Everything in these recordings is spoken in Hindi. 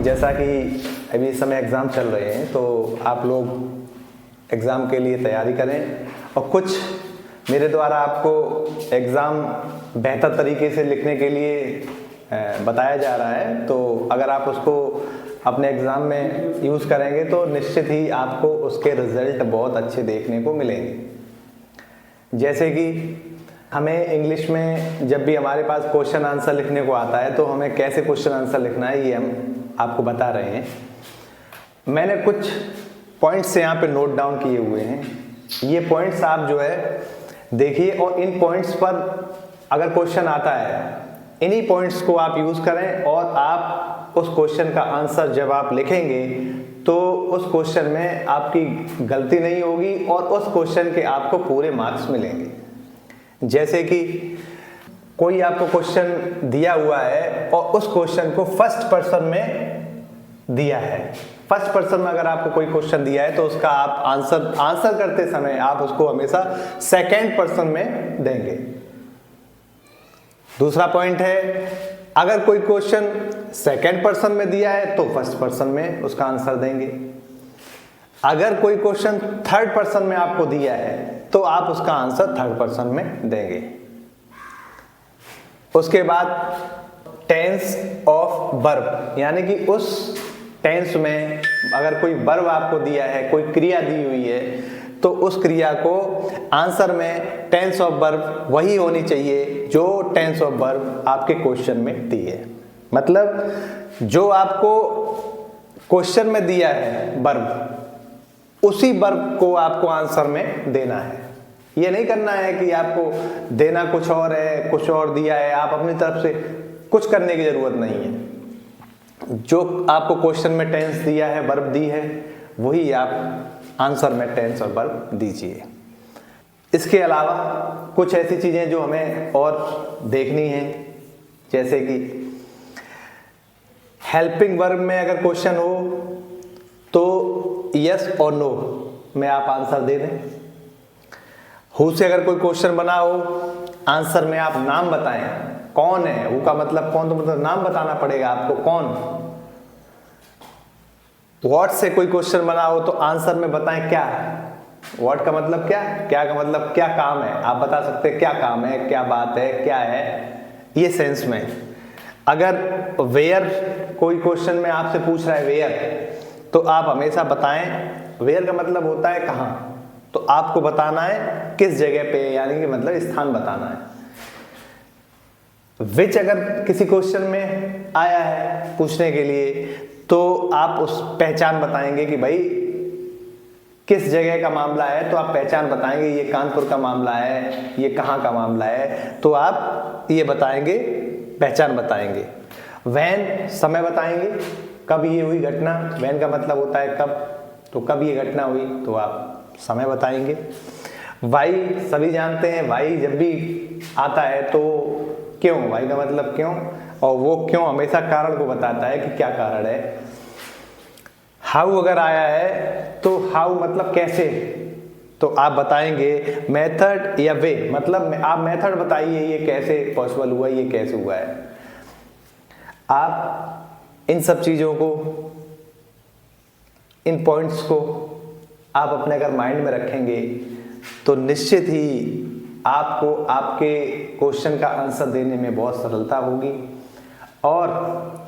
जैसा कि अभी इस समय एग्ज़ाम चल रहे हैं तो आप लोग एग्ज़ाम के लिए तैयारी करें और कुछ मेरे द्वारा आपको एग्ज़ाम बेहतर तरीके से लिखने के लिए बताया जा रहा है। तो अगर आप उसको अपने एग्ज़ाम में यूज़ करेंगे तो निश्चित ही आपको उसके रिज़ल्ट बहुत अच्छे देखने को मिलेंगे। जैसे कि हमें इंग्लिश में जब भी हमारे पास क्वेश्चन आंसर लिखने को आता है तो हमें कैसे क्वेश्चन आंसर लिखना है ये हम आपको बता रहे हैं। मैंने कुछ पॉइंट्स यहाँ पे नोट डाउन किए हुए हैं। ये पॉइंट्स आप जो है देखिए और इन पॉइंट्स पर अगर क्वेश्चन आता है इन्हीं पॉइंट्स को आप यूज़ करें और आप उस क्वेश्चन का आंसर जब आप लिखेंगे तो उस क्वेश्चन में आपकी गलती नहीं होगी और उस क्वेश्चन के आपको पूरे मार्क्स मिलेंगे। जैसे कि कोई आपको क्वेश्चन दिया हुआ है और उस क्वेश्चन को फर्स्ट पर्सन में दिया है। फर्स्ट पर्सन में अगर आपको कोई क्वेश्चन दिया है तो उसका आप आंसर करते समय आप उसको हमेशा सेकंड पर्सन में देंगे। दूसरा पॉइंट है, अगर कोई क्वेश्चन सेकंड पर्सन में दिया है तो फर्स्ट पर्सन में उसका आंसर देंगे। अगर कोई क्वेश्चन थर्ड पर्सन में आपको दिया है तो आप उसका आंसर थर्ड पर्सन में देंगे। उसके बाद टेंस ऑफ वर्ब, यानी कि उस टेंस में अगर कोई वर्ब आपको दिया है, कोई क्रिया दी हुई है तो उस क्रिया को आंसर में टेंस ऑफ वर्ब वही होनी चाहिए जो टेंस ऑफ वर्ब आपके क्वेश्चन में दी है। मतलब जो आपको क्वेश्चन में दिया है वर्ब, उसी वर्ब को आपको आंसर में देना है। ये नहीं करना है कि आपको देना कुछ और है, कुछ और दिया है, आप अपनी तरफ से कुछ करने की जरूरत नहीं है। जो आपको क्वेश्चन में टेंस दिया है, वर्ब दी है, वही आप आंसर में टेंस और वर्ब दीजिए। इसके अलावा कुछ ऐसी चीजें जो हमें और देखनी है, जैसे कि हेल्पिंग वर्ब में अगर क्वेश्चन हो तो यस और नो में आप आंसर दे दें। हु से अगर कोई क्वेश्चन बना हो, आंसर में आप नाम बताएं, कौन है। हु का मतलब कौन, तो मतलब नाम बताना पड़ेगा आपको कौन। व्हाट से कोई क्वेश्चन बना हो तो आंसर में बताएं क्या। व्हाट का मतलब क्या, क्या का मतलब क्या काम है, आप बता सकते हैं क्या काम है, क्या बात है, क्या है, ये सेंस में। अगर वेयर कोई क्वेश्चन में आपसे पूछ रहा है वेयर, तो आप हमेशा बताएं वेयर का मतलब होता है कहां, तो आपको बताना है किस जगह पे, यानी कि मतलब स्थान बताना है। विच अगर किसी क्वेश्चन में आया है पूछने के लिए तो आप उस पहचान बताएंगे कि भाई किस जगह का मामला है, तो आप पहचान बताएंगे ये कानपुर का मामला है, ये कहाँ का मामला है, तो आप ये बताएंगे, पहचान बताएंगे। व्हेन समय बताएंगे, कब ये हुई घटना। व्हेन का मतलब होता है कब, तो कब ये घटना हुई तो आप समय बताएंगे। वाई सभी जानते हैं, वाई जब भी आता है तो क्यों, वाई का मतलब क्यों, और वो क्यों हमेशा कारण को बताता है कि क्या कारण है। हाउ अगर आया है तो हाउ मतलब कैसे, तो आप बताएंगे मेथड या वे, मतलब आप मेथड बताइए ये कैसे पॉसिबल हुआ, ये कैसे हुआ है। आप इन सब चीज़ों को, इन पॉइंट्स को आप अपने अगर माइंड में रखेंगे तो निश्चित ही आपको आपके क्वेश्चन का आंसर देने में बहुत सरलता होगी। और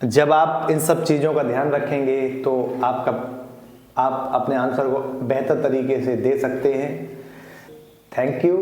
जब आप इन सब चीज़ों का ध्यान रखेंगे तो आप अपने आंसर को बेहतर तरीके से दे सकते हैं। Thank you.